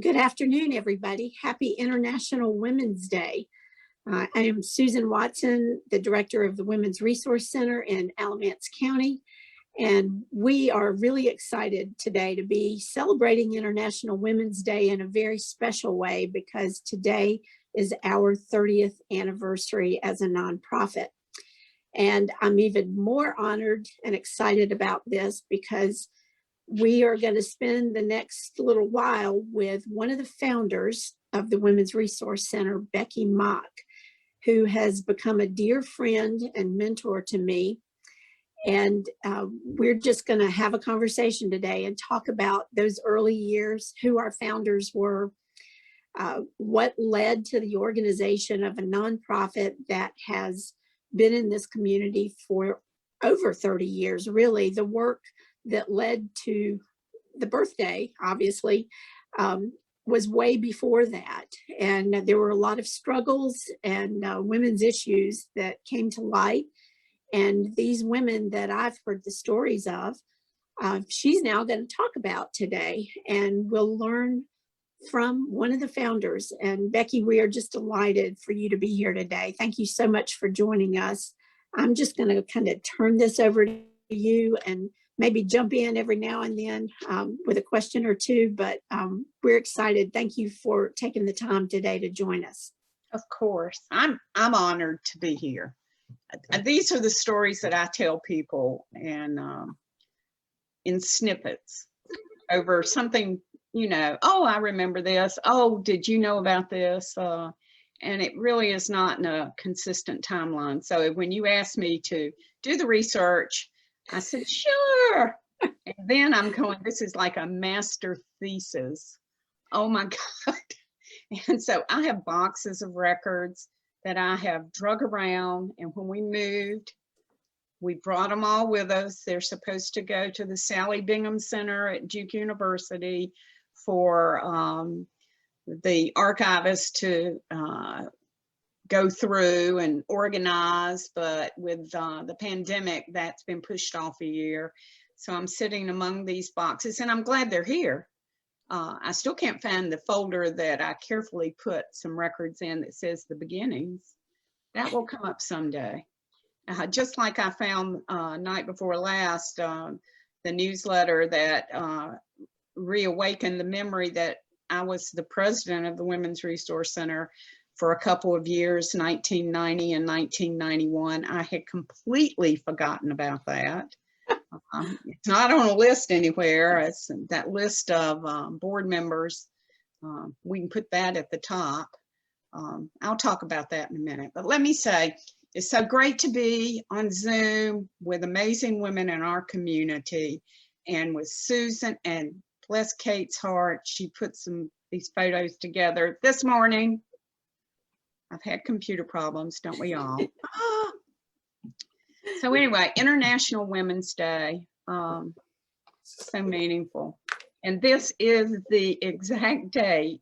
Good afternoon, everybody. Happy International Women's Day. I am Susan Watson, the director of the Women's Resource Center in Alamance County, and we are really excited today to be celebrating International Women's Day in a very special way because today is our 30th anniversary as a nonprofit. And I'm even more honored and excited about this because we are going to spend the next little while with one of the founders of the Women's Resource Center, Becky Mock, who has become a dear friend and mentor to me. And we're just going to have a conversation today and talk about those early years, who our founders were, what led to the organization of a nonprofit that has been in this community for over 30 years, really. The work that led to the birthday, obviously, was way before that. And there were a lot of struggles and women's issues that came to light. And these women that I've heard the stories of, she's now going to talk about today. And we'll learn from one of the founders. And Becky, we are just delighted for you to be here today. Thank you so much for joining us. I'm just going to kind of turn this over to you and maybe jump in every now and then with a question or two, but we're excited. Thank you for taking the time today to join us. Of course, I'm honored to be here. These are the stories that I tell people, and in snippets over something, you know, oh, I remember this. Oh, did you know about this? And it really is not in a consistent timeline. So when you asked me to do the research, I said, sure. And then I'm going, this is like a master thesis. Oh my God. And so I have boxes of records that I have drug around. And when we moved, we brought them all with us. They're supposed to go to the Sally Bingham Center at Duke University for the archivist to go through and organize, but with the pandemic, that's been pushed off a year. So I'm sitting among these boxes, and I'm glad they're here. I still can't find the folder that I carefully put some records in that says the beginnings. That will come up someday. Just like I found night before last, the newsletter that reawakened the memory that I was the president of the Women's Resource Center for a couple of years, 1990 and 1991. I had completely forgotten about that. It's not on a list anywhere. It's that list of board members. We can put that at the top. I'll talk about that in a minute. But let me say, it's so great to be on Zoom with amazing women in our community, and with Susan, and bless Kate's heart, she put these photos together this morning. I've had computer problems, don't we all? So anyway, International Women's Day, so meaningful. And this is the exact date,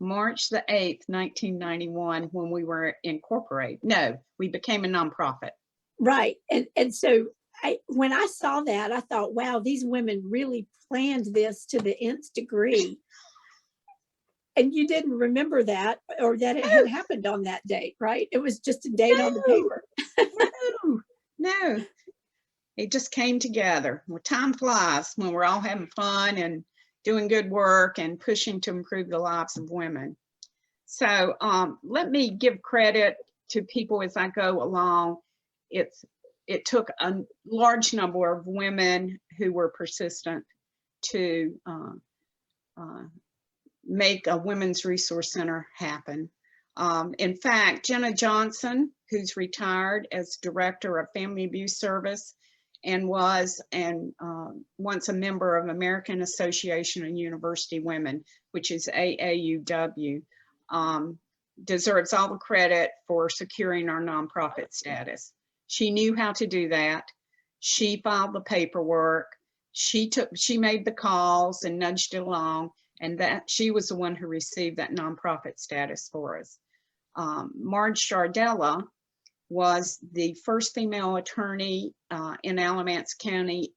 March the 8th, 1991, when we were incorporated. No, we became a nonprofit. Right, and so when I saw that, I thought, wow, these women really planned this to the nth degree. And you didn't remember that, or that it had happened on that date, right? It was just a date on the paper. No, it just came together. Well, time flies when we're all having fun and doing good work and pushing to improve the lives of women. So let me give credit to people as I go along. It took a large number of women who were persistent to make a Women's Resource Center happen. In fact, Jenna Johnson, who's retired as Director of Family Abuse Service and was once a member of American Association of University Women, which is AAUW, deserves all the credit for securing our nonprofit status. She knew how to do that. She filed the paperwork. She made the calls and nudged it along. And that she was the one who received that nonprofit status for us. Marge Jardella was the first female attorney in Alamance County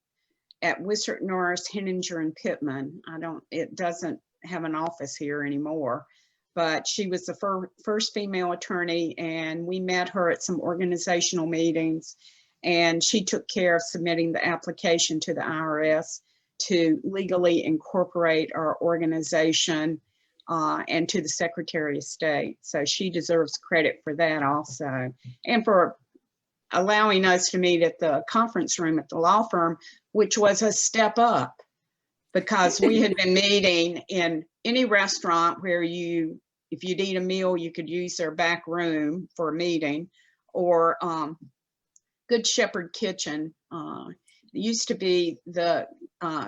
at Wishart, Norris, Henninger, and Pittman. It doesn't have an office here anymore. But she was the first female attorney, and we met her at some organizational meetings, and she took care of submitting the application to the IRS to legally incorporate our organization and to the Secretary of State. So she deserves credit for that also, and for allowing us to meet at the conference room at the law firm, which was a step up, because we had been meeting in any restaurant where if you'd eat a meal, you could use their back room for a meeting, or Good Shepherd Kitchen. It used to be the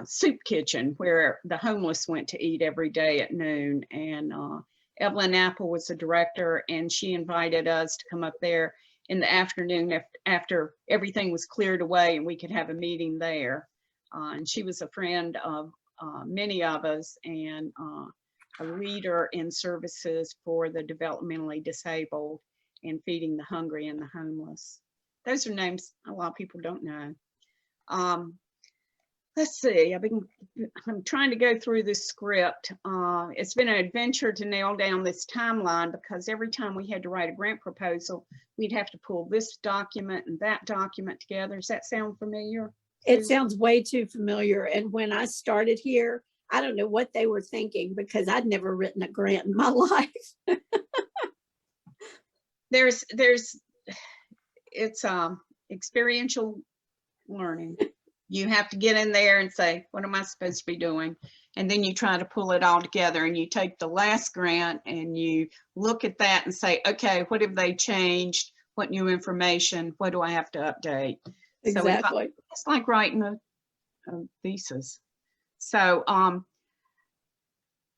soup kitchen where the homeless went to eat every day at noon. And Evelyn Apple was the director, and she invited us to come up there in the afternoon after everything was cleared away and we could have a meeting there. And she was a friend of many of us, and a leader in services for the developmentally disabled and feeding the hungry and the homeless. Those are names a lot of people don't know. Let's see, I'm trying to go through this script. It's been an adventure to nail down this timeline, because every time we had to write a grant proposal, we'd have to pull this document and that document together. Does that sound familiar? It sounds way too familiar. And when I started here, I don't know what they were thinking, because I'd never written a grant in my life. It's experiential learning. You have to get in there and say, what am I supposed to be doing? And then you try to pull it all together, and you take the last grant and you look at that and say, okay, what have they changed? What new information? What do I have to update? Exactly. So it's like writing a thesis. So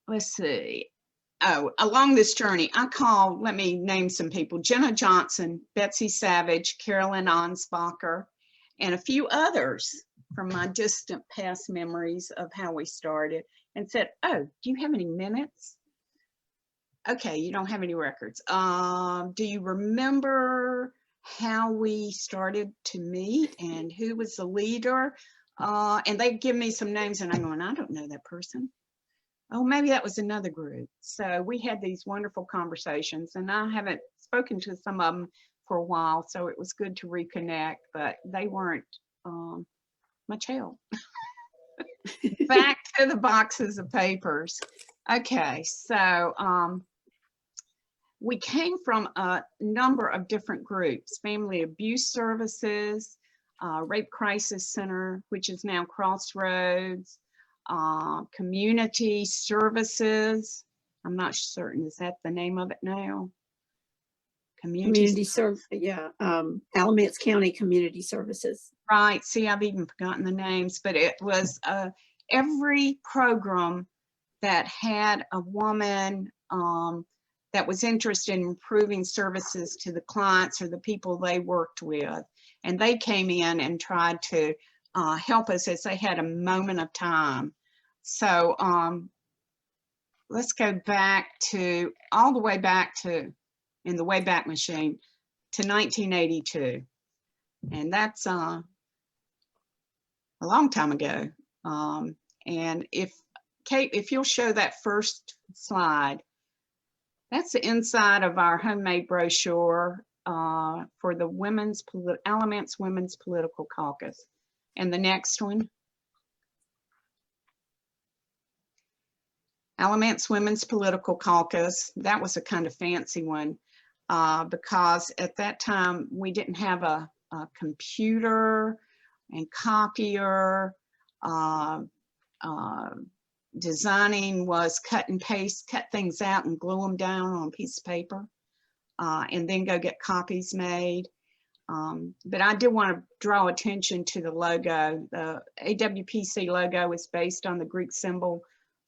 let's see. Oh, along this journey, let me name some people: Jenna Johnson, Betsy Savage, Carolyn Ansbacher, and a few others from my distant past memories of how we started, and said, oh, do you have any minutes? Okay, you don't have any records. Do you remember how we started to meet and who was the leader? And they give me some names, and I'm going, I don't know that person. Oh, maybe that was another group. So we had these wonderful conversations, and I haven't spoken to some of them for a while, so it was good to reconnect, but they weren't much help. Back to the boxes of papers. Okay, so we came from a number of different groups: Family Abuse Services, Rape Crisis Center, which is now Crossroads, Community Services. I'm not certain, is that the name of it now? Community Service, yeah. Alamance County Community Services. Right, see, I've even forgotten the names, but it was every program that had a woman that was interested in improving services to the clients or the people they worked with. And they came in and tried to help us as they had a moment of time. So let's go back to, all the way back to, in the Wayback Machine, to 1982. And that's a long time ago. And if Kate, if you'll show that first slide, that's the inside of our homemade brochure for the Alamance Women's Political Caucus. And the next one, Alamance Women's Political Caucus. That was a kind of fancy one because at that time we didn't have a computer and copier. Designing was cut and paste, cut things out and glue them down on a piece of paper, and then go get copies made. But I did want to draw attention to the logo. The AWPC logo is based on the Greek symbol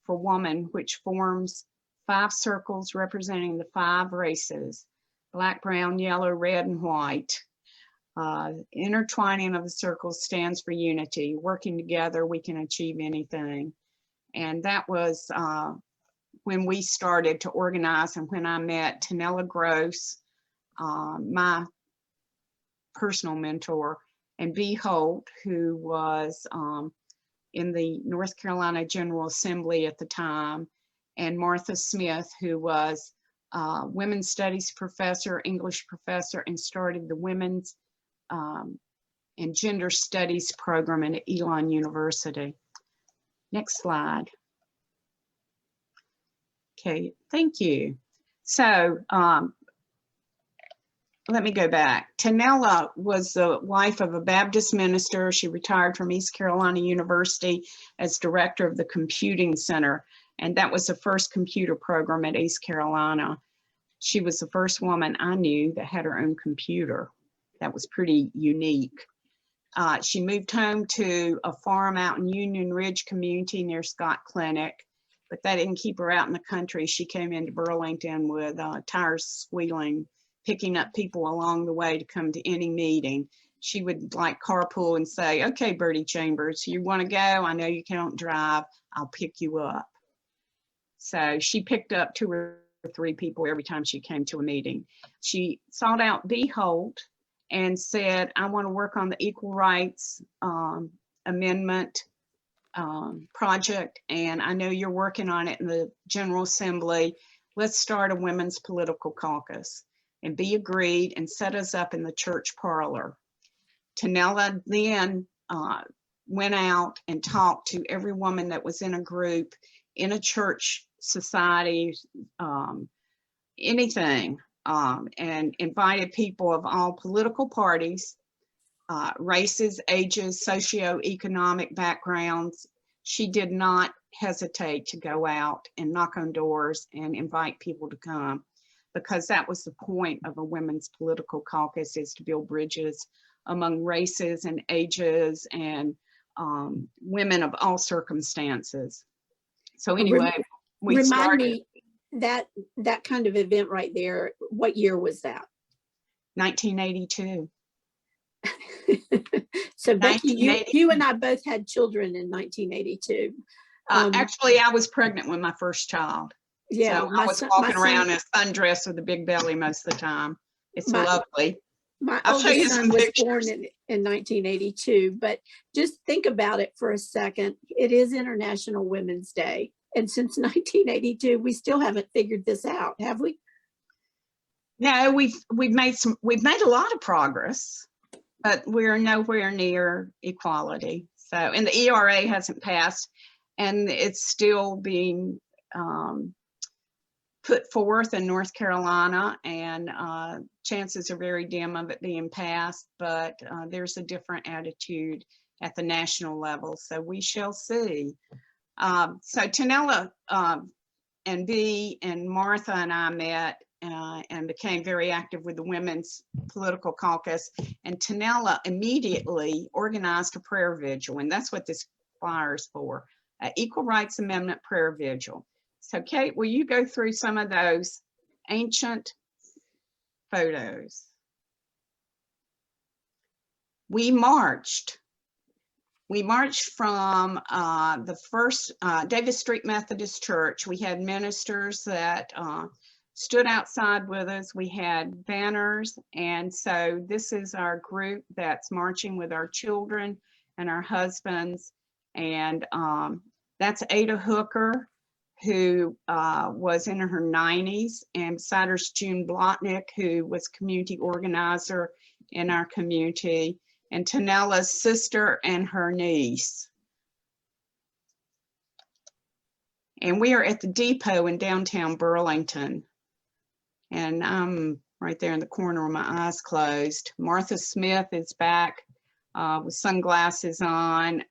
for woman, which forms 5 circles representing the 5 races: black, brown, yellow, red, and white. Intertwining of the circles stands for unity. Working together, we can achieve anything. And that was when we started to organize, and when I met Tanella Gross, my personal mentor, and B. Holt, who was in the North Carolina General Assembly at the time, and Martha Smith, who was women's studies professor, English professor, and started the women's and gender studies program at Elon University. Next slide. Okay, thank you. So let me go back. Tanella was the wife of a Baptist minister. She retired from East Carolina University as director of the Computing Center, and that was the first computer program at East Carolina. She was the first woman I knew that had her own computer. That was pretty unique. She moved home to a farm out in Union Ridge community near Scott Clinic, but that didn't keep her out in the country. She came into Burlington with tires squealing, picking up people along the way to come to any meeting. She would like carpool and say, okay, Bertie Chambers, you want to go? I know you can't drive. I'll pick you up. So she picked up 2 or 3 people every time she came to a meeting. She sought out Dee Holt and said, I want to work on the Equal Rights Amendment project, and I know you're working on it in the General Assembly. Let's start a women's political caucus. And Bee agreed and set us up in the church parlor. Tanella then went out and talked to every woman that was in a group, in a church society, anything, and invited people of all political parties, races, ages, socioeconomic backgrounds. She did not hesitate to go out and knock on doors and invite people to come, because that was the point of a women's political caucus, is to build bridges among races and ages and women of all circumstances. So anyway, we remind me that kind of event right there, what year was that? 1982. So Becky, you and I both had children in 1982. Actually, I was pregnant with my first child. Yeah, so I was walking around in a sundress with a big belly most of the time. It's lovely. My oldest son was born in 1982, but just think about it for a second. It is International Women's Day. And since 1982, we still haven't figured this out, have we? No, we've made a lot of progress, but we're nowhere near equality. So, and the ERA hasn't passed, and it's still being put forth in North Carolina, and chances are very dim of it being passed, but there's a different attitude at the national level, so we shall see. So Tanella and Bee and Martha and I met and became very active with the Women's Political Caucus, and Tanella immediately organized a prayer vigil, and that's what this flyer is for, Equal Rights Amendment prayer vigil. So Kate, will you go through some of those ancient photos? We marched from the first Davis Street Methodist Church. We had ministers that stood outside with us. We had banners. And so this is our group that's marching with our children and our husbands. And that's Ada Hooker, who was in her 90s, and beside her's June Blotnick, who was community organizer in our community, and Tanella's sister and her niece. And we are at the depot in downtown Burlington. And I'm right there in the corner with my eyes closed. Martha Smith is back with sunglasses on.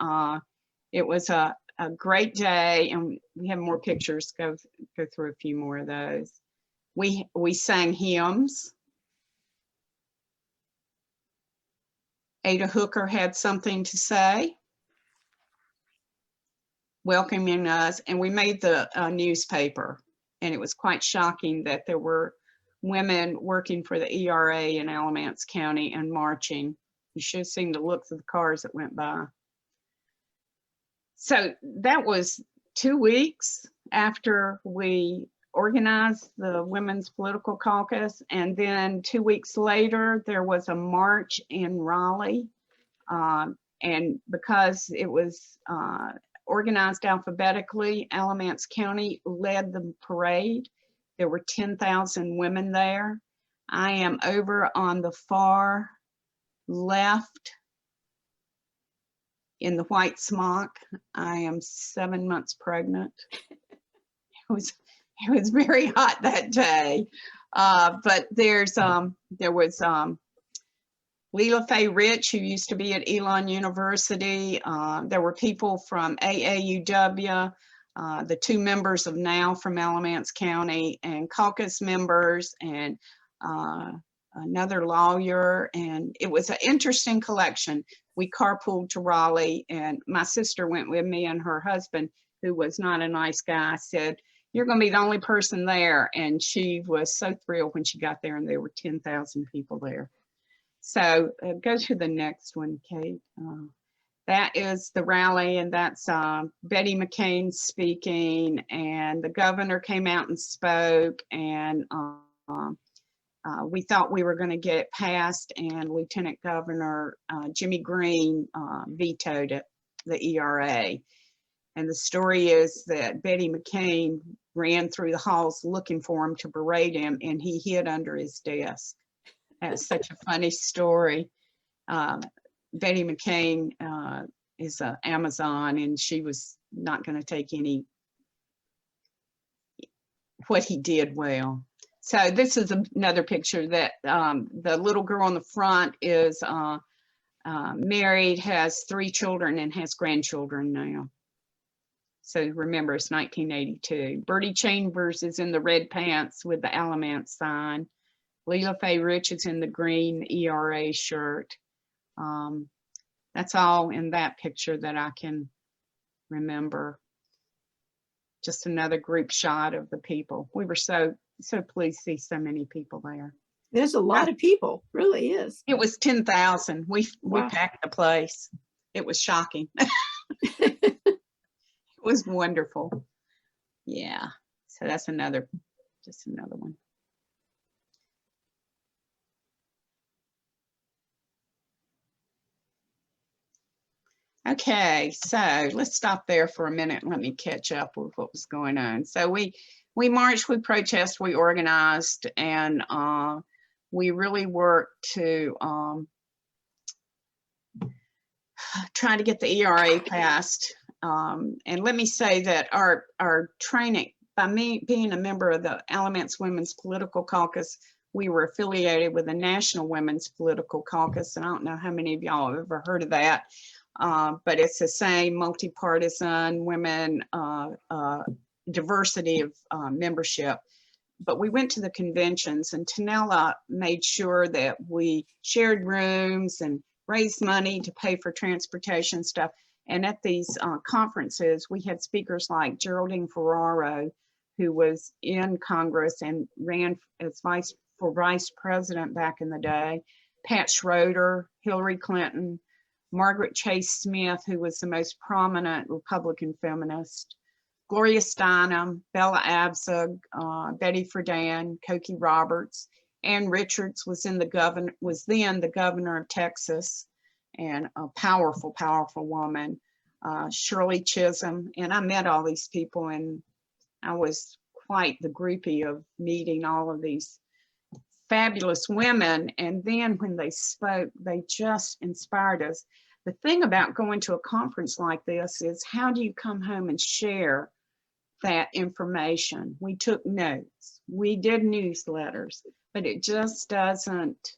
It was a great day, and we have more pictures. Go through a few more of those. We sang hymns. Ada Hooker had something to say, welcoming us, and we made the newspaper, and it was quite shocking that there were women working for the ERA in Alamance County and marching. You should have seen the looks of the cars that went by. So that was 2 weeks after we organized the Women's Political Caucus, and then 2 weeks later there was a march in Raleigh, and because it was organized alphabetically. Alamance County led the parade. There were 10,000 women there. I am over on the far left in the white smock. I am 7 months pregnant. It was very hot that day. But there was Leela Faye Rich, who used to be at Elon University. There were people from AAUW, the 2 members of NOW from Alamance County, and caucus members, and another lawyer. And it was an interesting collection. We carpooled to Raleigh, and my sister went with me, and her husband, who was not a nice guy, said, "You're going to be the only person there." And she was so thrilled when she got there, and there were 10,000 people there. So go to the next one, Kate. That is the rally, and that's Betty McCain speaking, and the governor came out and spoke, and we thought we were going to get it passed, and Lieutenant Governor Jimmy Green vetoed it, the ERA. And the story is that Betty McCain ran through the halls looking for him to berate him, and he hid under his desk. That's such a funny story. Betty McCain is an Amazon, and she was not going to take what he did well. So this is another picture that the little girl on the front is married, has 3 children, and has grandchildren now. So remember, it's 1982. Bertie Chambers is in the red pants with the Alamance sign. Leela Faye Rich is in the green ERA shirt. That's all in that picture that I can remember. Just another group shot of the people. We were so pleased to see so many people there. There's a lot of people, really is. It was 10,000. We Wow. packed the place. It was shocking. It was wonderful. Yeah. So that's just another one. Okay, so let's stop there for a minute and let me catch up with what was going on. So we marched, we protested, we organized, and we really worked to try to get the ERA passed. And let me say that our training, by me being a member of the Alamance Women's Political Caucus, we were affiliated with the National Women's Political Caucus, and I don't know how many of y'all have ever heard of that. But it's the same multi-partisan women, diversity of membership. But we went to the conventions, and Tanella made sure that we shared rooms and raised money to pay for transportation stuff. And at these conferences, we had speakers like Geraldine Ferraro, who was in Congress and ran as vice president back in the day, Pat Schroeder, Hillary Clinton, Margaret Chase Smith, who was the most prominent Republican feminist, Gloria Steinem, Bella Abzug, Betty Friedan, Cokie Roberts. Ann Richards was then the governor of Texas, and a powerful, powerful woman. Shirley Chisholm, and I met all these people, and I was quite the groupie of meeting all of these fabulous women. And then when they spoke, they just inspired us. The thing about going to a conference like this is, how do you come home and share that information? We took notes, we did newsletters, but it just doesn't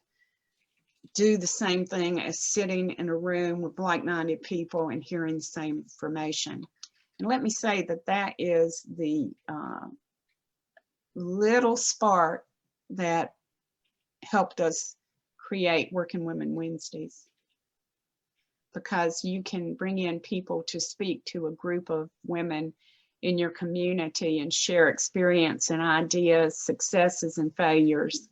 do the same thing as sitting in a room with like-minded people and hearing the same information. And let me say that that is the little spark that helped us create Working Women Wednesdays, because you can bring in people to speak to a group of women in your community and share experience and ideas, successes and failures.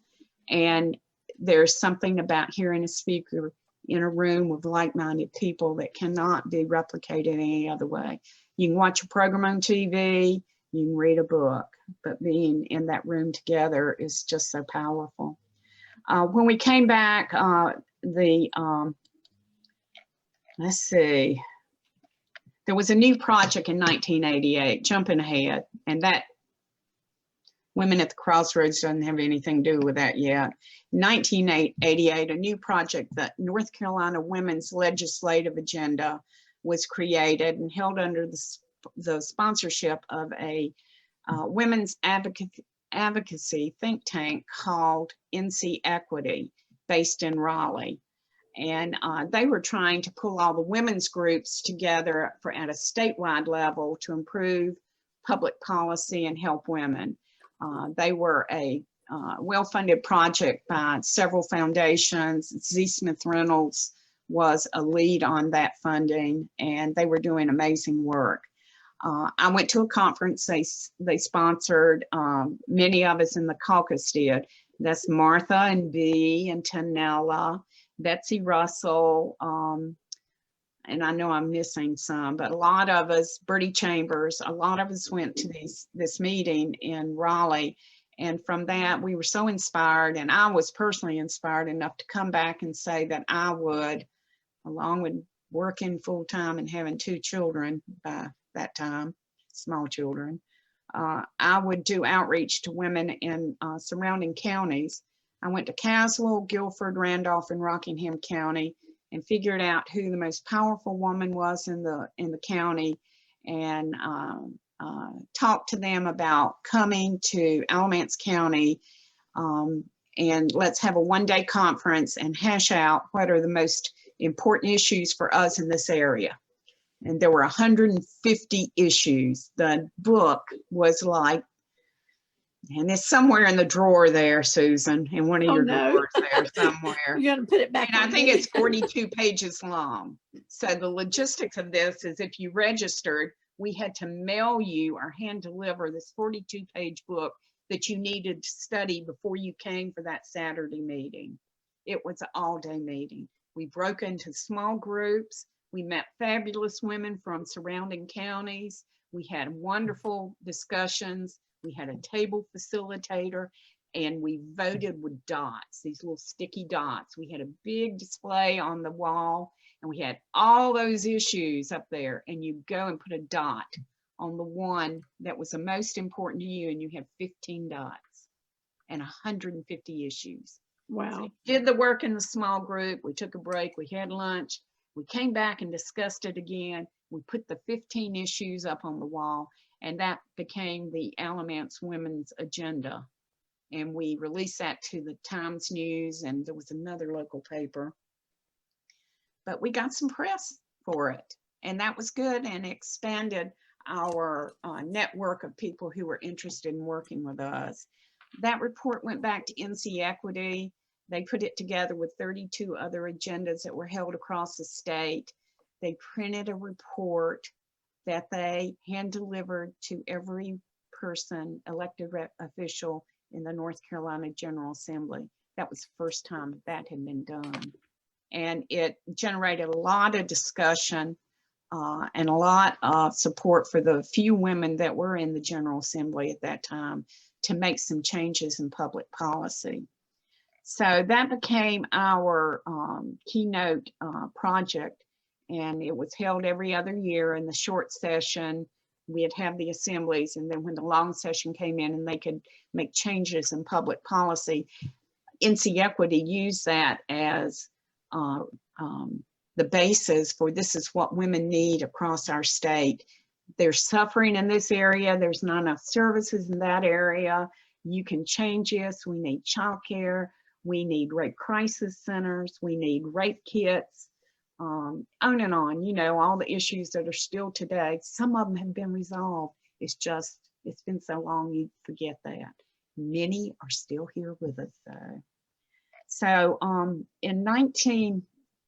And there's something about hearing a speaker in a room with like-minded people that cannot be replicated any other way. You can watch a program on TV, you can read a book, but being in that room together is just so powerful. When we came back, let's see, there was a new project in 1988, jumping ahead, and that Women at the Crossroads doesn't have anything to do with that yet. 1988, a new project, the North Carolina Women's Legislative Agenda, was created and held under the sponsorship of a women's advocacy think tank called NC Equity, based in Raleigh. And they were trying to pull all the women's groups together at a statewide level to improve public policy and help women. They were a well-funded project by several foundations. Z. Smith Reynolds was a lead on that funding, and they were doing amazing work. I went to a conference they sponsored. Many of us in the caucus did. That's Martha and Bee and Tanella, Betsy Russell, and I know I'm missing some, but a lot of us, Bertie Chambers, a lot of us went to this meeting in Raleigh. And from that, we were so inspired, and I was personally inspired enough to come back and say that I would, along with working full-time and having 2 children by that time, small children, I would do outreach to women in surrounding counties. I went to Caswell, Guilford, Randolph, and Rockingham County, and figured out who the most powerful woman was in the county, and talked to them about coming to Alamance County, and let's have a one-day conference and hash out what are the most important issues for us in this area. And there were 150 issues. The book was like, and it's somewhere in the drawer there, Susan, in one of your drawers there somewhere. You're gonna put it back. And I think it's 42 pages long. So the logistics of this is, if you registered, we had to mail you or hand deliver this 42-page book that you needed to study before you came for that Saturday meeting. It was an all-day meeting. We broke into small groups. We met fabulous women from surrounding counties. We had wonderful discussions. We had a table facilitator, and we voted with dots, these little sticky dots. We had a big display on the wall, and we had all those issues up there, and you go and put a dot on the one that was the most important to you, and you had 15 dots and 150 issues. Wow. So we did the work in the small group. We took a break. We had lunch. We came back and discussed it again. We put the 15 issues up on the wall, and that became the Alamance Women's Agenda. And we released that to the Times News, and there was another local paper. But we got some press for it, and that was good, and expanded our network of people who were interested in working with us. That report went back to NC Equity. They put it together with 32 other agendas that were held across the state. They printed a report that they hand delivered to every person, elected official in the North Carolina General Assembly. That was the first time that had been done. And it generated a lot of discussion and a lot of support for the few women that were in the General Assembly at that time to make some changes in public policy. So that became our keynote project, and it was held every other year. In the short session, we'd have the assemblies, and then when the long session came in and they could make changes in public policy, NC Equity used that as the basis for, this is what women need across our state. They're suffering in this area. There's not enough services in that area. You can change this. We need childcare. We need rape crisis centers. We need rape kits, on and on, you know, all the issues that are still today. Some of them have been resolved. It's just, it's been so long you forget that. Many are still here with us though. So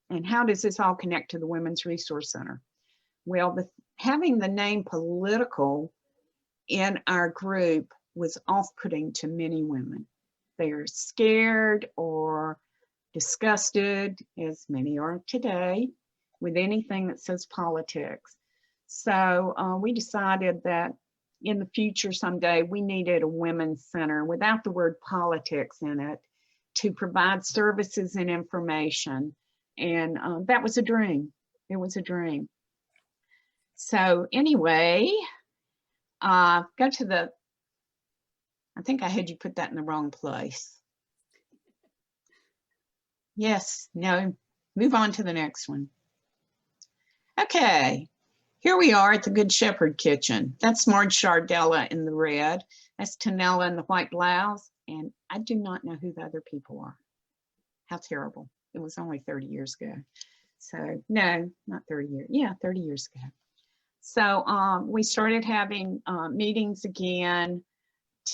and how does this all connect to the Women's Resource Center? Well, having the name political in our group was off-putting to many women. They're scared or disgusted, as many are today, with anything that says politics. So we decided that in the future someday we needed a women's center without the word politics in it to provide services and information. And that was a dream. It was a dream. So anyway, go to the, I think I had you put that in the wrong place. Yes, no, move on to the next one. Okay, here we are at the Good Shepherd kitchen. That's Marge Shardella in the red. That's Tanella in the white blouse. And I do not know who the other people are. How terrible. It was only 30 years ago. So no, not 30 years. Yeah, 30 years ago. So we started having meetings again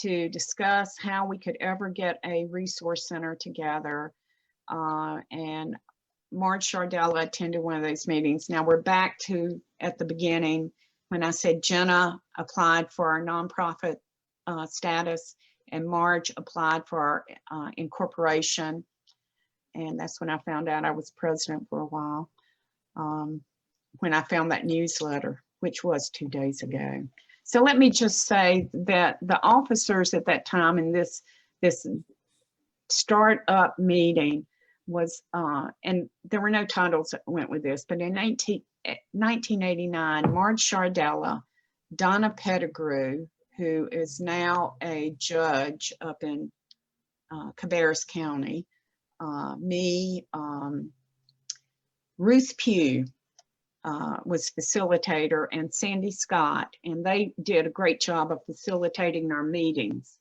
to discuss how we could ever get a resource center together. And Marge Shardella attended one of those meetings. Now we're back to at the beginning when I said Jenna applied for our nonprofit status and Marge applied for our incorporation. And that's when I found out I was president for a while. When I found that newsletter, which was 2 days ago. So let me just say that the officers at that time in this startup meeting was, and there were no titles that went with this, but in 1989, Marge Shardella, Donna Pettigrew, who is now a judge up in Cabarrus County, me, Ruth Pugh was facilitator, and Sandy Scott, and they did a great job of facilitating our meetings.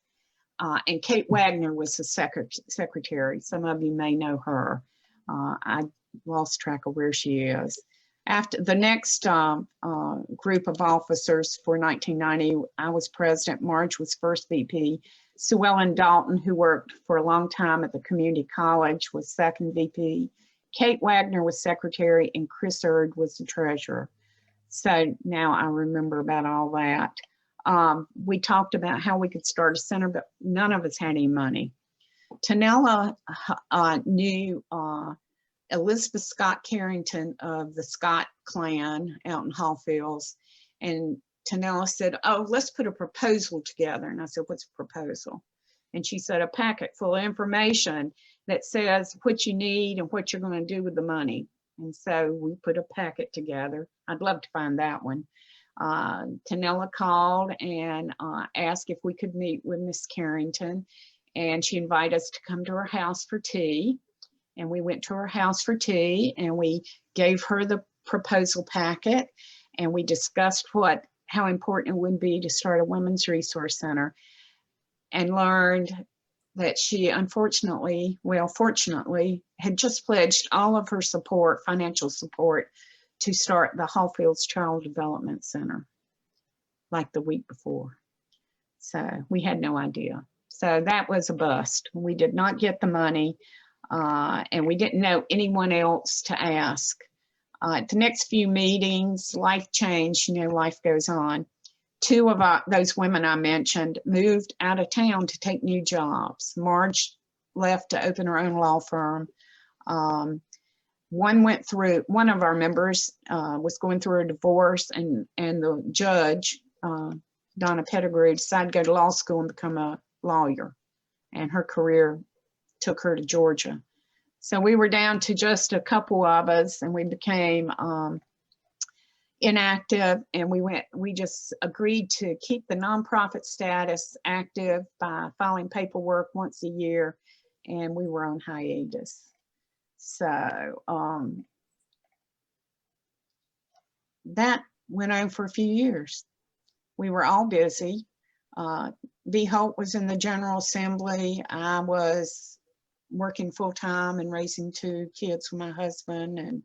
And Kate Wagner was the secretary. Some of you may know her. I lost track of where she is. After the next group of officers for 1990, I was president, Marge was first VP, Sue Ellen Dalton, who worked for a long time at the community college, was second VP. Kate Wagner was secretary and Chris Erd was the treasurer. So now I remember about all that. We talked about how we could start a center, but none of us had any money. Tanella knew Elizabeth Scott Carrington of the Scott clan out in Hallfields. And Tanella said, oh, let's put a proposal together. And I said, what's a proposal? And she said, a packet full of information that says what you need and what you're going to do with the money. And so we put a packet together. I'd love to find that one. Tanella called and asked if we could meet with Miss Carrington. And she invited us to come to her house for tea. And we went to her house for tea and we gave her the proposal packet. And we discussed how important it would be to start a women's resource center, and learned that she fortunately, had just pledged all of her support, financial support, to start the Hallfields Child Development Center like the week before. So we had no idea. So that was a bust. We did not get the money and we didn't know anyone else to ask. At the next few meetings, life changed, life goes on. Two of those women I mentioned moved out of town to take new jobs. Marge left to open her own law firm. One of our members was going through a divorce, and the judge, Donna Pettigrew, decided to go to law school and become a lawyer. And her career took her to Georgia. So we were down to just a couple of us, and we became inactive, and we just agreed to keep the nonprofit status active by filing paperwork once a year, and we were on hiatus. So that went on for a few years. We were all busy. V. Holt was in the General Assembly. I was working full-time and raising 2 kids with my husband, and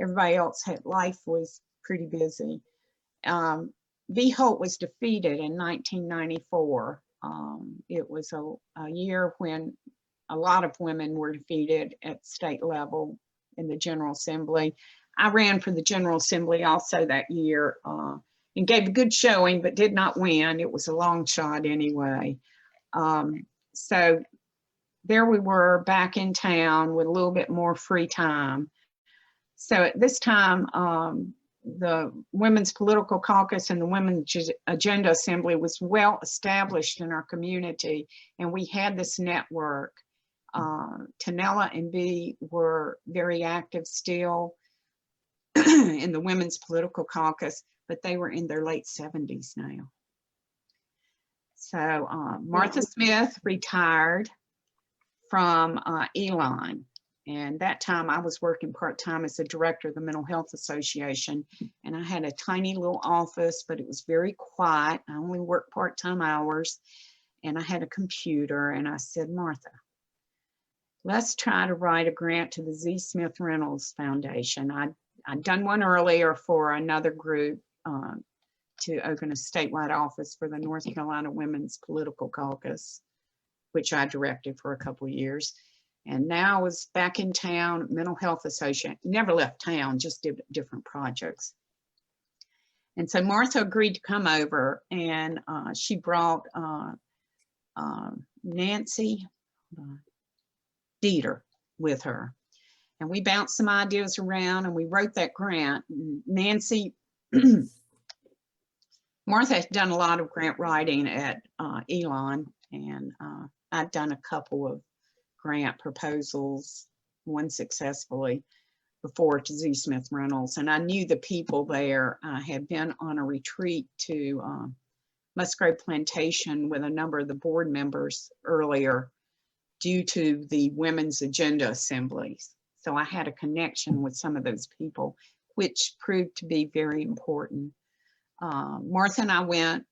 everybody else life was pretty busy. V. Holt was defeated in 1994. It was a year when a lot of women were defeated at state level in the General Assembly. I ran for the General Assembly also that year and gave a good showing, but did not win. It was a long shot anyway. So there we were back in town with a little bit more free time. So at this time, the Women's Political Caucus and the Women's Agenda Assembly was well established in our community, and we had this network. Tanella and B were very active still in the Women's Political Caucus, but they were in their late 70s now. So Martha Smith retired from Elon. And that time I was working part-time as the director of the Mental Health Association. And I had a tiny little office, but it was very quiet. I only worked part-time hours. And I had a computer. And I said, Martha, let's try to write a grant to the Z. Smith Reynolds Foundation. I'd done one earlier for another group to open a statewide office for the North Carolina Women's Political Caucus, which I directed for a couple of years. And now I was back in town, Mental Health Association, never left town, just did different projects. And so Martha agreed to come over, and she brought Nancy Dieter with her. And we bounced some ideas around and we wrote that grant. Nancy, Martha has done a lot of grant writing at Elon, and I've done a couple of grant proposals, one successfully, before to Z. Smith Reynolds. And I knew the people there. I had been on a retreat to Musgrave Plantation with a number of the board members earlier due to the Women's Agenda Assemblies. So I had a connection with some of those people, which proved to be very important. Martha and I went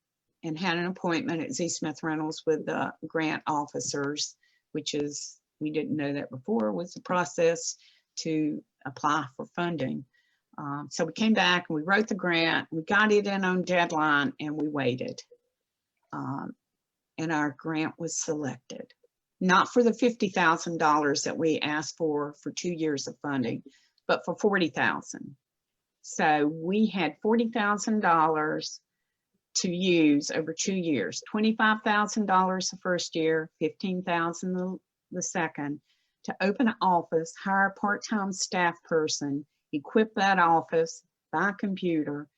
and had an appointment at Z. Smith Reynolds with the grant officers, which is, we didn't know that before, was the process to apply for funding. So we came back and we wrote the grant, we got it in on deadline, and we waited. And our grant was selected. Not for the $50,000 that we asked for 2 years of funding, but for $40,000. So we had $40,000 to use over 2 years, $25,000 the first year, $15,000 the second, to open an office, hire a part-time staff person, equip that office, buy a computer,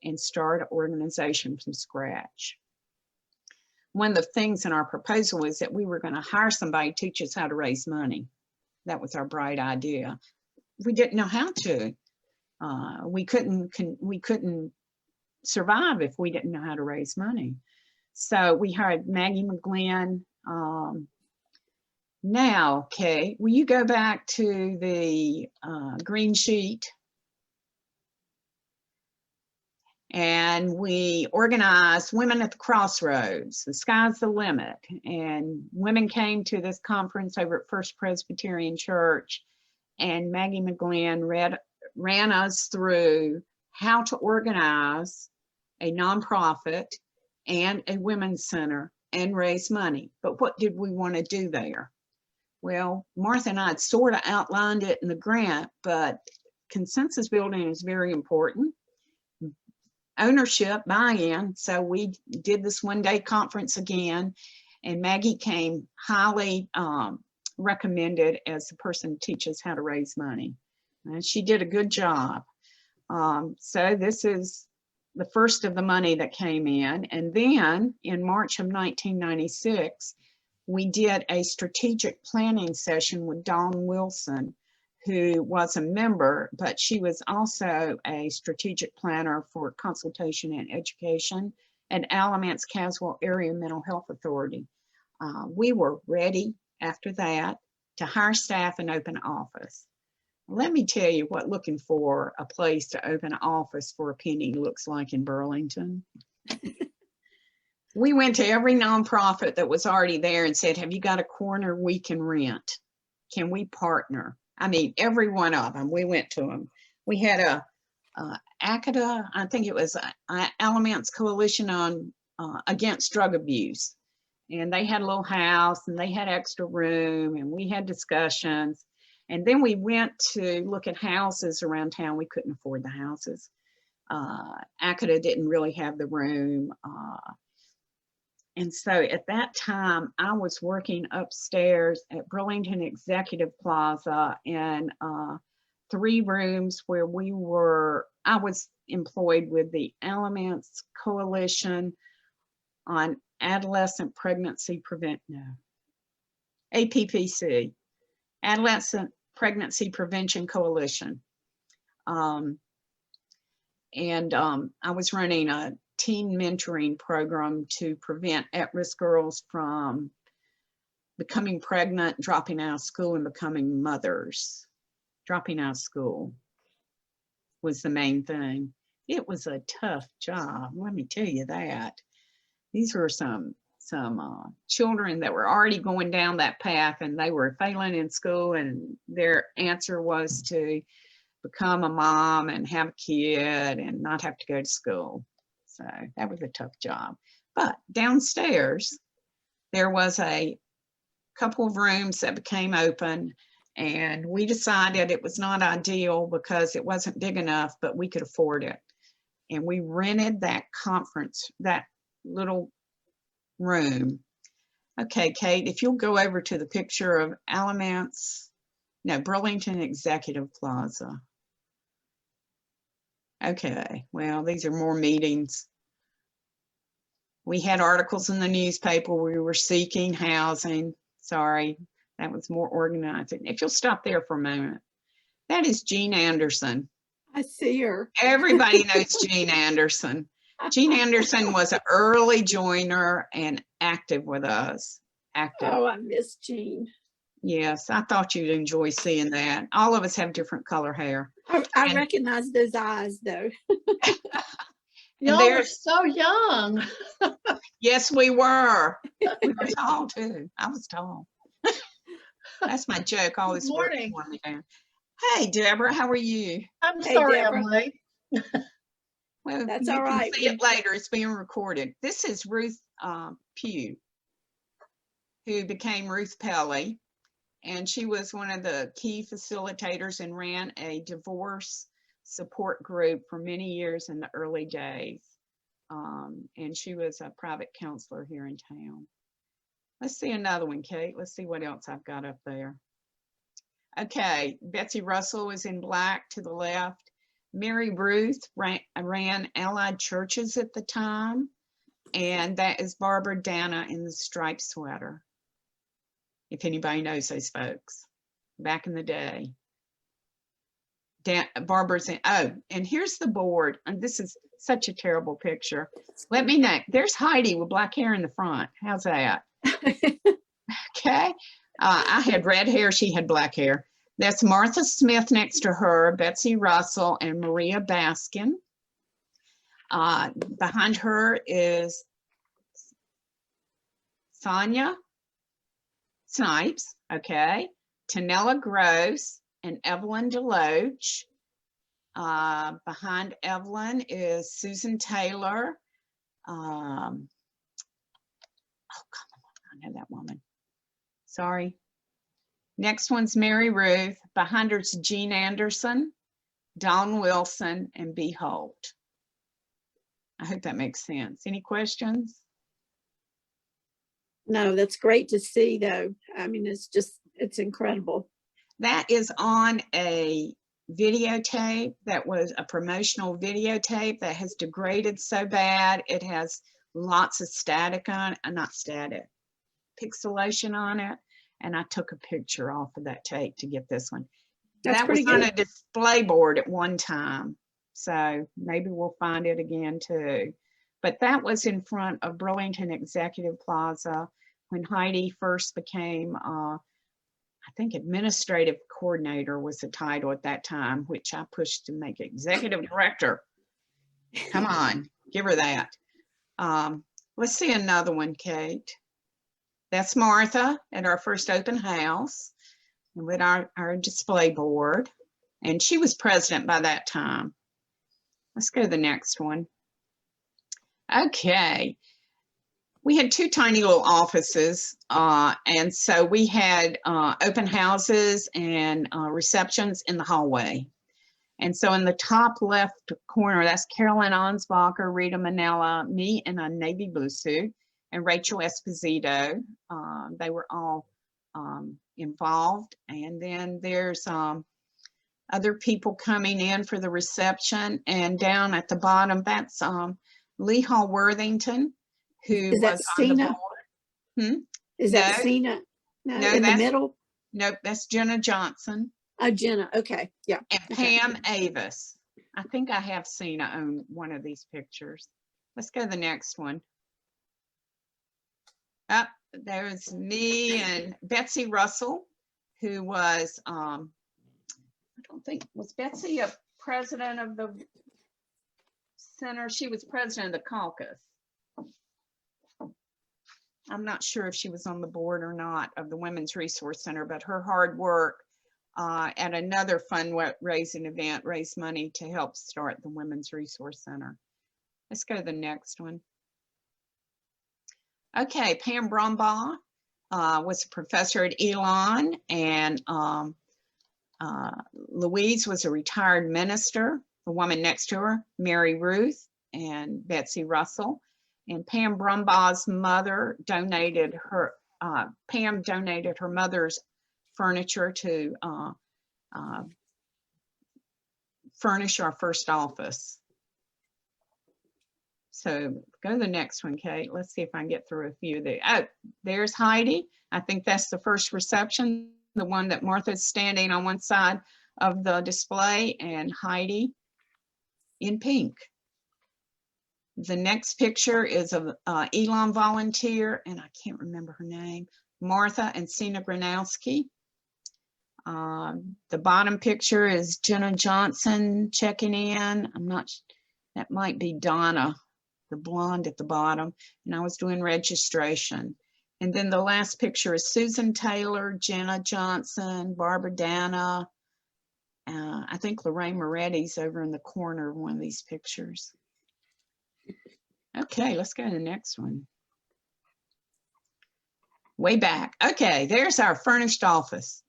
and start an organization from scratch. One of the things in our proposal was that we were going to hire somebody to teach us how to raise money. That was our bright idea. We didn't know how to. We couldn't survive if we didn't know how to raise money. So we hired Maggie McGlynn. Now, Kay, will you go back to the green sheet? And we organized Women at the Crossroads, the sky's the limit. And women came to this conference over at First Presbyterian Church, and Maggie McGlynn ran us through how to organize a nonprofit and a women's center and raise money. But what did we want to do there? Well, Martha and I had sort of outlined it in the grant, but consensus building is very important. Ownership, buy-in. So we did this one-day conference again, and Maggie came highly recommended as the person to teach us how to raise money. And she did a good job. So this is the first of the money that came in. And then in March of 1996, we did a strategic planning session with Dawn Wilson, who was a member, but she was also a strategic planner for consultation and education at Alamance-Caswell Area Mental Health Authority. We were ready after that to hire staff and open an office. Let me tell you what looking for a place to open an office for a penny looks like in Burlington. We went to every nonprofit that was already there and said, have you got a corner we can rent? Can we partner? I mean, every one of them, we went to them. We had a ACADA, I think it was Alamance Coalition on Against Drug Abuse. And they had a little house and they had extra room and we had discussions. And then we went to look at houses around town. We couldn't afford the houses. ACADA didn't really have the room. And so at that time, I was working upstairs at Burlington Executive Plaza in 3 rooms where I was employed with the Alamance Coalition on Adolescent Pregnancy APPC, Adolescent Pregnancy Prevention Coalition. And I was running a teen mentoring program to prevent at-risk girls from becoming pregnant, dropping out of school, and becoming mothers. Dropping out of school was the main thing. It was a tough job, let me tell you that. These were some children that were already going down that path, and they were failing in school, and their answer was to become a mom and have a kid and not have to go to school. So that was a tough job. But downstairs, there was a couple of rooms that became open, and we decided it was not ideal because it wasn't big enough, but we could afford it. And we rented that little room. Okay, Kate, if you'll go over to the picture of Burlington Executive Plaza. Okay, well, these are more meetings. We had articles in the newspaper. We were seeking housing. Sorry, that was more organizing. If you'll stop there for a moment. That is Jean Anderson. I see her. Everybody knows Jean Anderson. Jean Anderson was an early joiner and active with us. Active. Oh, I miss Jean. Yes, I thought you'd enjoy seeing that. All of us have different color hair. I recognize those eyes, though. Y'all were so young. Yes, we were. We were tall, too. I was tall. That's my joke. Always works for me down. Hey, Deborah, how are you? I'm sorry Deborah. I'm late. Well, That's you all can right. see it later. It's being recorded. This is Ruth Pugh, who became Ruth Pelly, and she was one of the key facilitators and ran a divorce support group for many years in the early days. And she was a private counselor here in town. Let's see another one, Kate. Let's see what else I've got up there. Okay, Betsy Russell is in black to the left. Mary Ruth ran Allied Churches at the time, and that is Barbara Dana in the striped sweater. If anybody knows those folks, back in the day. Barbara's in, oh, and here's the board, and this is such a terrible picture. Let me know. There's Heidi with black hair in the front. How's that? Okay. I had red hair, she had black hair. That's Martha Smith next to her, Betsy Russell, and Maria Baskin. Behind her is Sonia Snipes, okay, Tanella Gross, and Evelyn Deloach. Behind Evelyn is Susan Taylor. Oh, come on, I know that woman. Sorry. Next one's Mary Ruth. Behind her is Jean Anderson, Dawn Wilson, and B. Holt. I hope that makes sense. Any questions? No, that's great to see, though. I mean, it's incredible. That is on a videotape that was a promotional videotape that has degraded so bad. It has lots of static on, not static, pixelation on it. And I took a picture off of that tape to get this one. That's that was pretty on good. a display board at one time. So maybe we'll find it again too. But that was in front of Burlington Executive Plaza when Heidi first became, I think administrative coordinator was the title at that time, which I pushed to make executive director. Come on, give her that. Let's see another one, Kate. That's Martha at our first open house with our display board. And she was president by that time. Let's go to the next one. Okay. We had two tiny little offices. And so we had open houses and receptions in the hallway. And so in the top left corner, that's Carolyn Ansbacher, Rita Manella, me in a navy blue suit, and Rachel Esposito. They were all involved. And then there's other people coming in for the reception. And down at the bottom, that's Lee Hall Worthington, who Is that was on the Cena? board. Is that Cena? No, in the middle? Nope, that's Jenna Johnson. Oh, Jenna. Okay. Yeah. And Okay. Pam Avis. I think I have seen one of these pictures. Let's go to the next one. Up there's me and Betsy Russell, who was, I don't think, was Betsy a president of the center? She was president of the caucus. I'm not sure if she was on the board or not of the Women's Resource Center, but her hard work at another fundraising event raised money to help start the Women's Resource Center. Let's go to the next one. Okay, Pam Brumbaugh was a professor at Elon, and Louise was a retired minister. The woman next to her, Mary Ruth and Betsy Russell. And Pam Brumbaugh's mother donated her, Pam donated her mother's furniture to furnish our first office. So go to the next one, Kate. Let's see if I can get through a few of the, oh, there's Heidi. I think that's the first reception, the one that Martha's standing on one side of the display, and Heidi in pink. The next picture is of Elon volunteer, and I can't remember her name, Martha and Sina Granowski. The bottom picture is Jenna Johnson checking in. I'm not, that might be Donna, the blonde at the bottom, and I was doing registration. And then the last picture is Susan Taylor, Jenna Johnson, Barbara Dana. I think Lorraine Moretti's over in the corner of one of these pictures. Okay, let's go to the next one. Way back. Okay, there's our furnished office.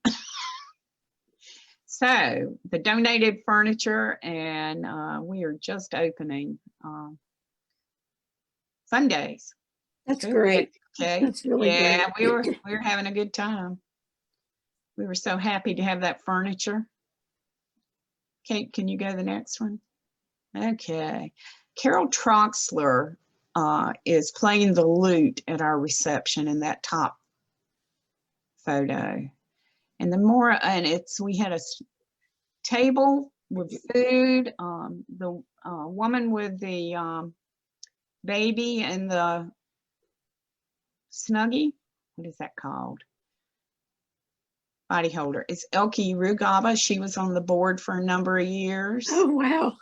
So the donated furniture, and we are just opening. Fun days. That's Good. great. Okay. That's really Yeah, great. we were having a good time. We were so happy to have that furniture. Kate, can you go to the next one? Okay. Carol Troxler is playing the lute at our reception in that top photo. And the more, and it's, we had a table with food. The woman with the baby and the Snuggie, what is that called? Body holder. It's Elke Rugaba. She was on the board for a number of years. Oh, wow.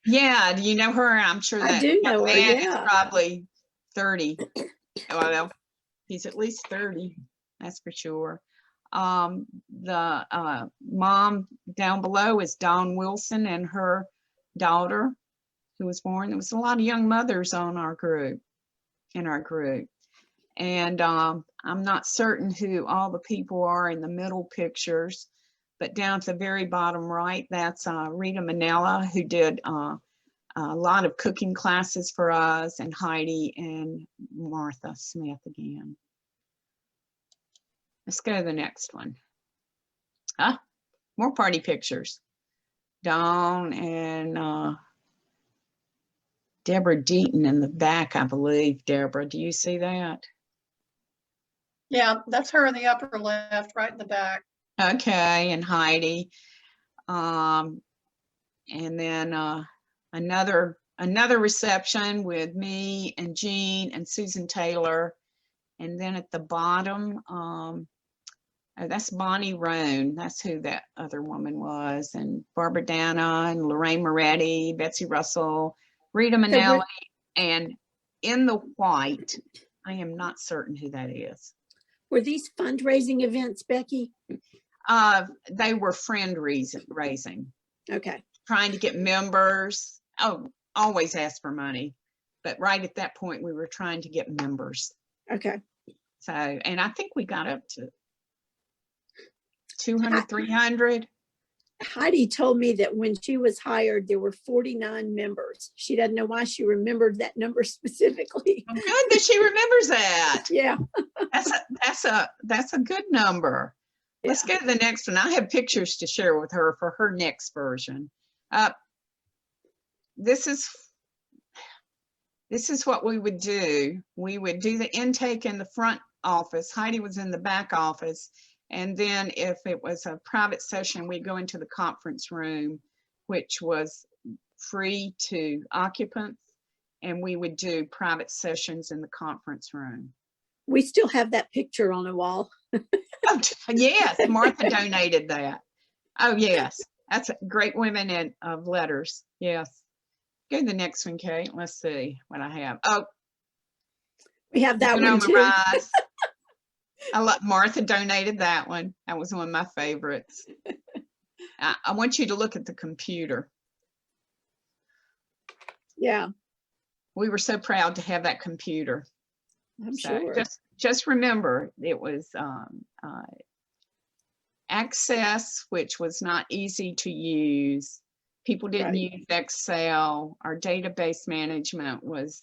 Yeah, do you know her? I'm sure that I do know her, man yeah. is probably 30. Well, he's at least 30, that's for sure. The mom down below is Dawn Wilson and her daughter who was born. There was a lot of young mothers on our group, in our group. And I'm not certain who all the people are in the middle pictures, but down at the very bottom right, that's Rita Manella, who did a lot of cooking classes for us, and Heidi and Martha Smith again. Let's go to the next one. Ah, more party pictures. Dawn and Deborah Deaton in the back, I believe. Deborah, do you see that? Yeah, that's her in the upper left, right in the back. Okay, and Heidi. And then another reception with me and Jean and Susan Taylor. And then at the bottom, oh, that's Bonnie Roan. That's who that other woman was. And Barbara Dana and Lorraine Moretti, Betsy Russell, Rita Manelli, and in the white, I am not certain who that is. Were these fundraising events, Becky? They were friend raising. Okay. Trying to get members. Oh, always ask for money. But right at that point, we were trying to get members. Okay. So, and I think we got up to 200, 300. Heidi told me that when she was hired, there were 49 members. She doesn't know why she remembered that number specifically. Good that she remembers that. Yeah. That's a good number. Yeah. Let's go to the next one. I have pictures to share with her for her next version. This is what we would do. We would do the intake in the front office. Heidi was in the back office. And then if it was a private session, we'd go into the conference room which was free to occupants, and we would do private sessions in the conference room. We still have that picture on the wall. Oh, yes, Martha donated that. Oh, yes, that's great women in of letters. Yes. Go to the next one, Kate. Let's see what I have. Oh, We have that Sonoma one too. Rise. I love Martha donated that one. That was one of my favorites. I want you to look at the computer. Yeah, We were so proud to have that computer. I'm So sure. just remember, it was Access, which was not easy to use. People didn't Right. use Excel. Our database management was,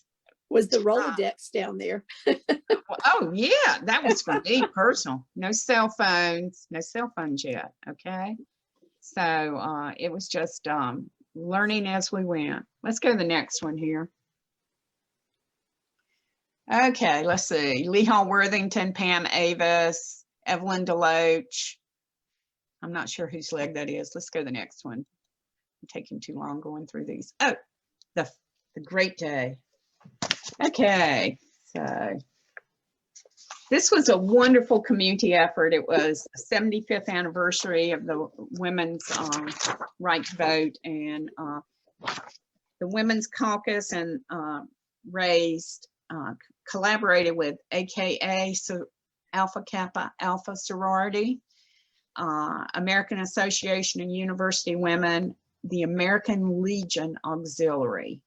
Was the Rolodex down there? oh yeah, that was for me personal. No cell phones yet, okay? So it was just learning as we went. Let's go to the next one here. Okay, let's see. Lee Hall Worthington, Pam Avis, Evelyn Deloach. I'm not sure whose leg that is. Let's go to the next one. I'm taking too long going through these. Oh, the Great Day. Okay, so this was a wonderful community effort. It was the 75th anniversary of the women's right to vote, and the Women's Caucus and raised, collaborated with AKA, so Alpha Kappa Alpha Sorority, American Association of University Women, the American Legion Auxiliary,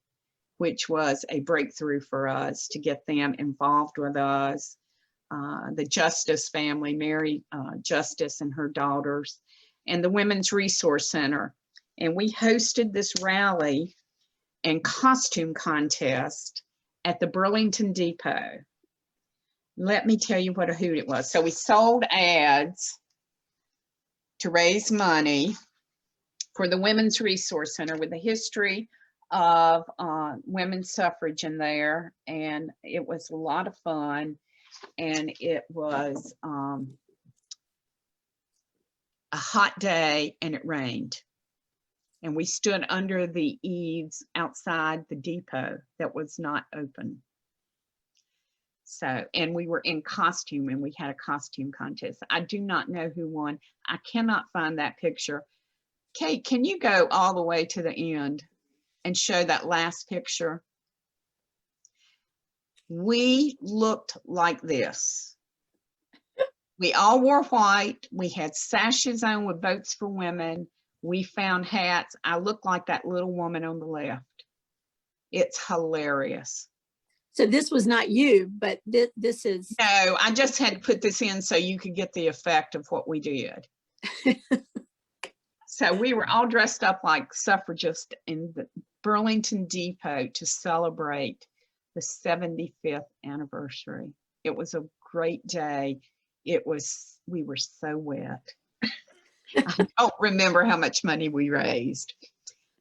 which was a breakthrough for us to get them involved with us. The Justice family, Mary Justice and her daughters, and the Women's Resource Center. And we hosted this rally and costume contest at the Burlington Depot. Let me tell you what a hoot it was. So we sold ads to raise money for the Women's Resource Center with the history of women's suffrage in there. And it was a lot of fun. And it was a hot day and it rained. And we stood under the eaves outside the depot that was not open. So, and we were in costume and we had a costume contest. I do not know who won. I cannot find that picture. Kate, can you go all the way to the end and show that last picture? We looked like this. We all wore white. We had sashes on with Votes for Women. We found hats. I look like that little woman on the left. It's hilarious. So this was not you, but this is. No, I just had to put this in so you could get the effect of what we did. So we were all dressed up like suffragists in the Burlington Depot to celebrate the 75th anniversary. It was a great day. We were so wet. I don't remember how much money we raised.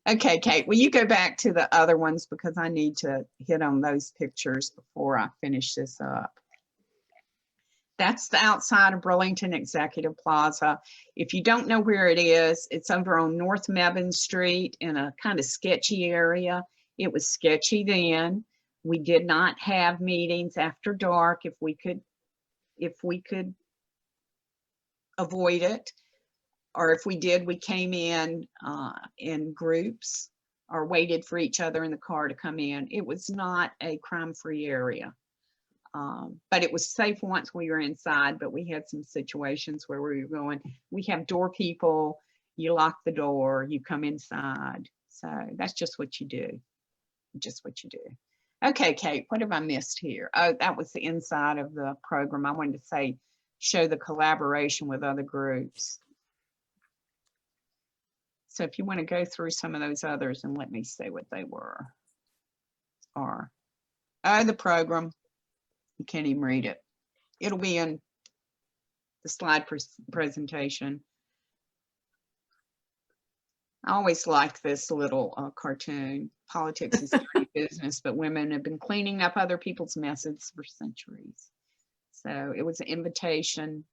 Okay, Kate, will you go back to the other ones because I need to hit on those pictures before I finish this up. That's the outside of Burlington Executive Plaza. If you don't know where it is, it's over on North Mebane Street in a kind of sketchy area. It was sketchy then. We did not have meetings after dark if we could avoid it. Or if we did, we came in groups or waited for each other in the car to come in. It was not a crime-free area. But it was safe once we were inside, but we had some situations where we were going, we have door people, you lock the door, you come inside. So that's just what you do, just what you do. Okay, Kate, what have I missed here? Oh, that was the inside of the program. I wanted to say, show the collaboration with other groups. So if you want to go through some of those others and let me say what they were. Or, oh, the program. You can't even read it. It'll be in the slide presentation. I always liked this little cartoon. Politics is dirty business, but women have been cleaning up other people's messes for centuries. So it was an invitation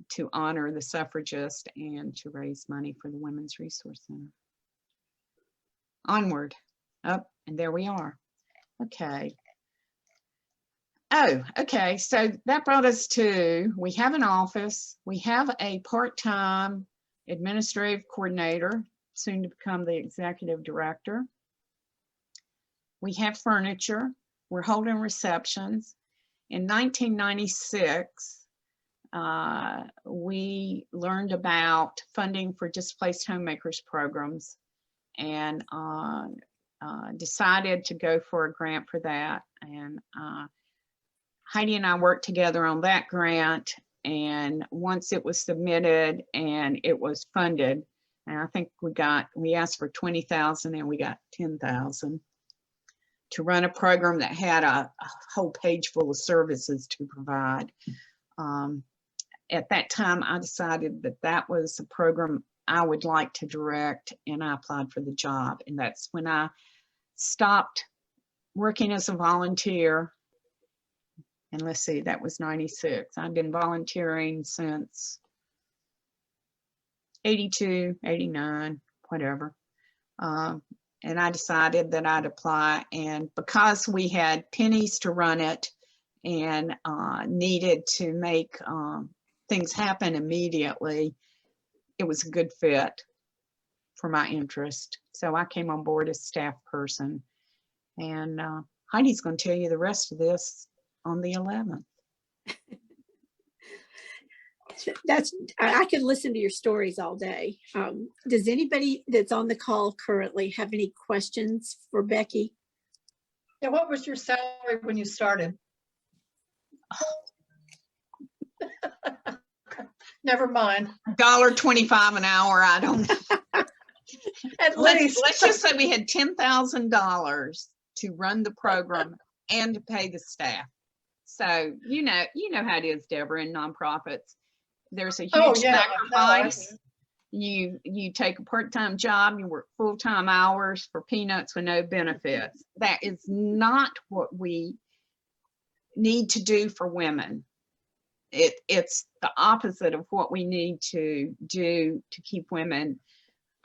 to honor the suffragist and to raise money for the Women's Resource Center. onward, up, and there we are. Okay. Oh, okay. So that brought us to, we have an office, we have a part-time administrative coordinator, soon to become the executive director. We have furniture, we're holding receptions. In 1996, we learned about funding for displaced homemakers programs and decided to go for a grant for that. And Heidi and I worked together on that grant, and once it was submitted and it was funded, and I think we asked for 20,000 and we got 10,000 to run a program that had a whole page full of services to provide. At that time, I decided that that was a program I would like to direct, and I applied for the job. And that's when I stopped working as a volunteer. And let's see, that was 96. I've been volunteering since 82, 89, whatever. And I decided that I'd apply. And because we had pennies to run it and needed to make things happen immediately, it was a good fit for my interest. So I came on board as staff person. And Heidi's going to tell you the rest of this on the 11th. I could listen to your stories all day. Does anybody that's on the call currently have any questions for Becky? Yeah, what was your salary when you started? Never mind. $1.25 an hour. I don't know. At Let's least. just say we had $10,000 to run the program and to pay the staff. So you know how it is, Deborah, in nonprofits. There's a huge sacrifice. You take a part-time job, you work full-time hours for peanuts with no benefits. That is not what we need to do for women. It's the opposite of what we need to do to keep women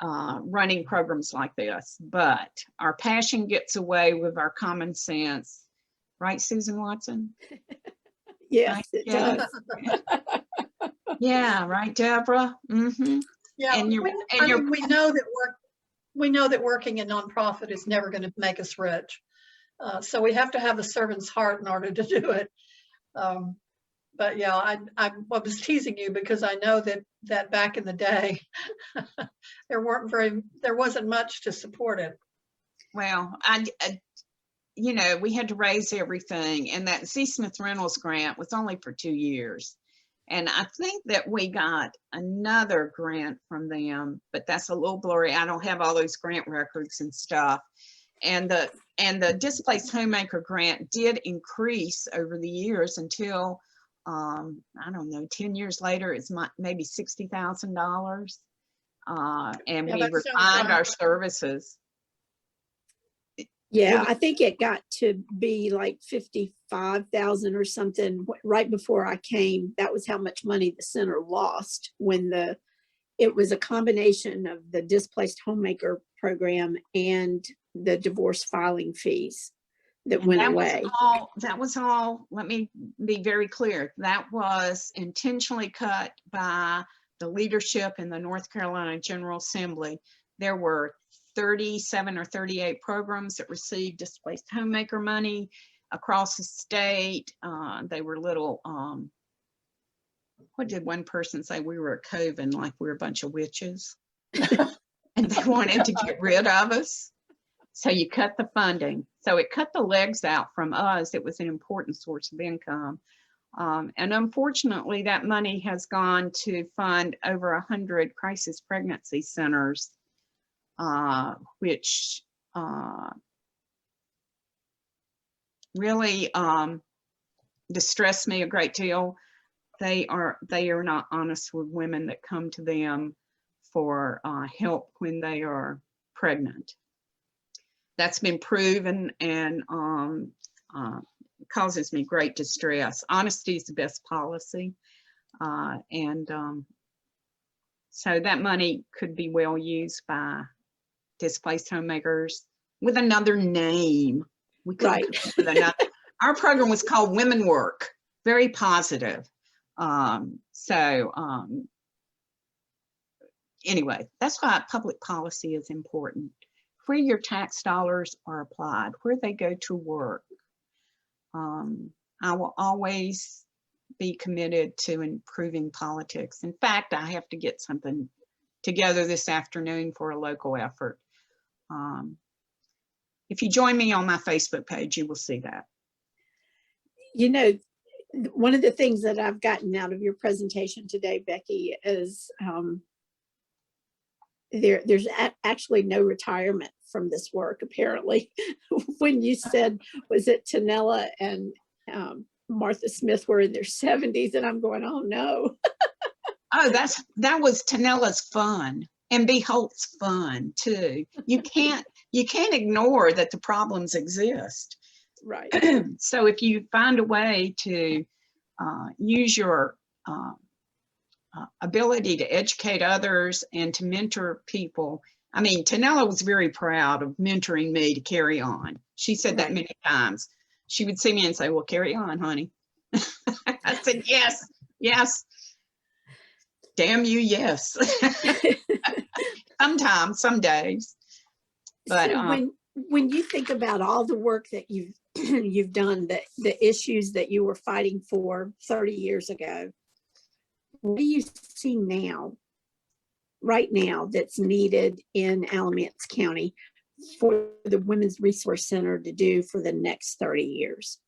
running programs like this. But our passion gets away with our common sense. Right, Susan Watson? Yes, right? it does. Yeah, right, Deborah? Mm-hmm. Yeah, And we know that working in nonprofit is never going to make us rich. So we have to have a servant's heart in order to do it. But yeah, I was teasing you because I know that back in the day, there wasn't much to support it. Well, we had to raise everything, and that Z. Smith Reynolds grant was only for 2 years. And I think that we got another grant from them, but that's a little blurry. I don't have all those grant records and stuff. And the displaced homemaker grant did increase over the years until, I don't know, 10 years later, it's maybe $60,000. And we refined our services. Yeah, I think it got to be like 55,000 or something right before I came. That was how much money the center lost when it was a combination of the displaced homemaker program and the divorce filing fees that went away. That was all, let me be very clear. That was intentionally cut by the leadership in the North Carolina General Assembly. There were 37 or 38 programs that received displaced homemaker money across the state. They were little, what did one person say? We were a coven, like we were a bunch of witches. And they wanted to get rid of us. So you cut the funding. So it cut the legs out from us. It was an important source of income. And unfortunately, that money has gone to fund over 100 crisis pregnancy centers, which really distress me a great deal. They are not honest with women that come to them for help when they are pregnant. That's been proven, and causes me great distress. Honesty is the best policy, and so that money could be well used by displaced homemakers with another name. We couldn't Right. come up with another. Our program was called Women Work, very positive. Anyway, that's why public policy is important. Where your tax dollars are applied, where they go to work. I will always be committed to improving politics. In fact, I have to get something together this afternoon for a local effort. If you join me on my Facebook page, you will see that. You know, one of the things that I've gotten out of your presentation today, Becky, is there's actually no retirement from this work, apparently. When you said, was it Tanella and Martha Smith were in their 70s, and I'm going, oh no. Oh, that was Tanella's fun, and B. Holt's fun too. You can't ignore that the problems exist. Right. So if you find a way to use your ability to educate others and to mentor people. I mean, Tanella was very proud of mentoring me to carry on. She said that many times. She would see me and say, well, carry on, honey. I said, yes, yes. Damn you, yes. Sometimes, some days. But so when you think about all the work that you've done, the issues that you were fighting for 30 years ago, what do you see now, right now, that's needed in Alamance County for the Women's Resource Center to do for the next 30 years?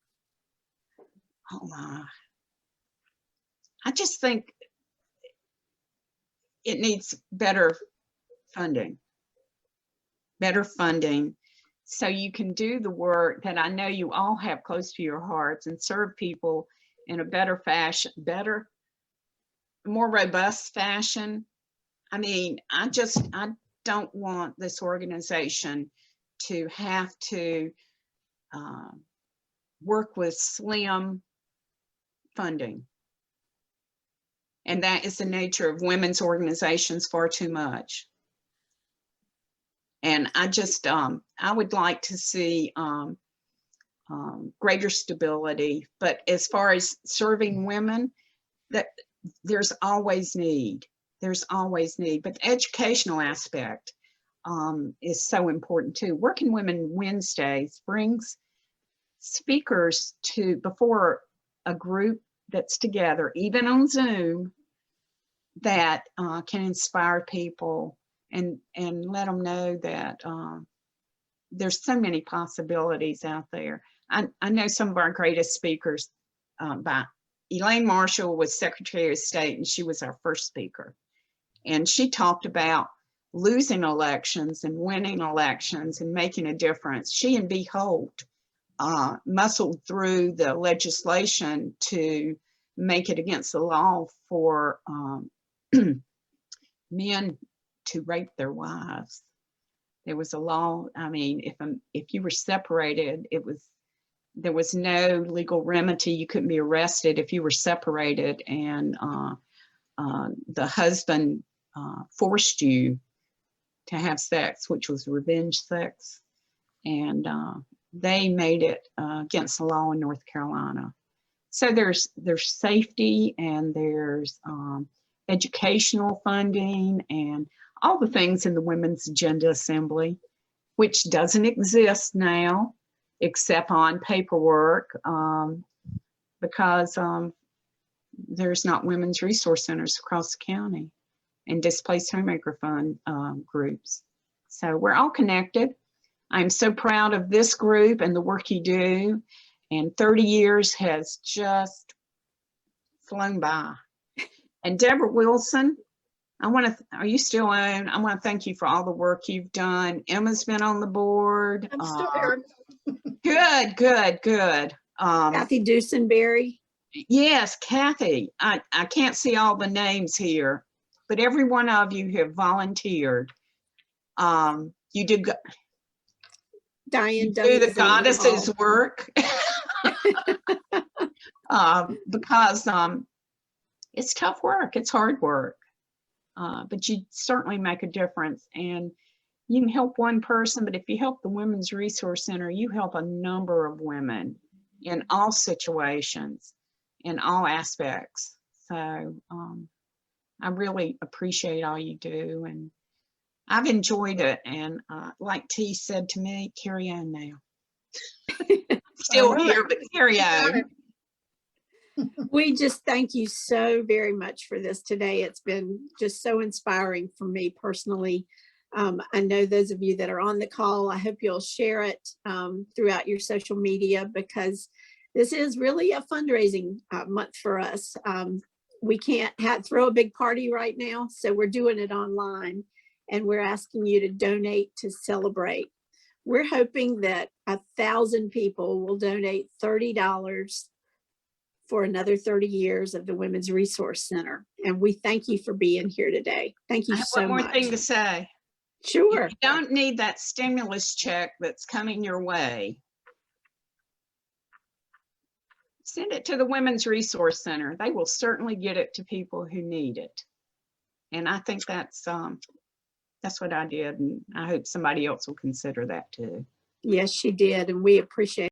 I just think it needs better funding so you can do the work that I know you all have close to your hearts and serve people in a better fashion, more robust fashion. I mean, I don't want this organization to have to work with slim funding. And that is the nature of women's organizations far too much. And I would like to see greater stability, but as far as serving women, that there's always need, but the educational aspect is so important too. Working Women Wednesdays brings speakers before a group that's together, even on Zoom, that can inspire people and let them know that there's so many possibilities out there. I know some of our greatest speakers. Elaine Marshall was Secretary of State, and she was our first speaker. And she talked about losing elections and winning elections and making a difference. She and B. Holt muscled through the legislation to make it against the law for men to rape their wives. There was a law. I mean, if you were separated, there was no legal remedy. You couldn't be arrested if you were separated, and the husband forced you to have sex, which was revenge sex, and they made it against the law in North Carolina. So there's safety, and there's educational funding, and all the things in the Women's Agenda Assembly, which doesn't exist now except on paperwork, because there's not women's resource centers across the county and displaced homemaker fund groups. So we're all connected. I'm so proud of this group and the work you do. And 30 years has just flown by. And Deborah Wilson, are you still on? I want to thank you for all the work you've done. Emma's been on the board. I'm still here. Good. Kathy Dusenberry. Yes, Kathy. I can't see all the names here, but every one of you have volunteered. You do Diane the goddesses work. Because it's tough work, it's hard work, but you certainly make a difference. And you can help one person, but if you help the Women's Resource Center, you help a number of women in all situations, in all aspects. So I really appreciate all you do, and I've enjoyed it. And like T said to me, carry on now. Still right. here, but carry You got on. it. We just thank you so very much for this today. It's been just so inspiring for me personally. I know those of you that are on the call, I hope you'll share it throughout your social media, because this is really a fundraising month for us. We can't throw a big party right now, so we're doing it online, and we're asking you to donate to celebrate. We're hoping that 1,000 people will donate $30 for another 30 years of the Women's Resource Center. And we thank you for being here today. Thank you I have so one more much. thing to say. Sure. If you don't need that stimulus check that's coming your way, send it to the Women's Resource Center. They will certainly get it to people who need it. And I think that's what I did, and I hope somebody else will consider that too. Yes, she did. And we appreciate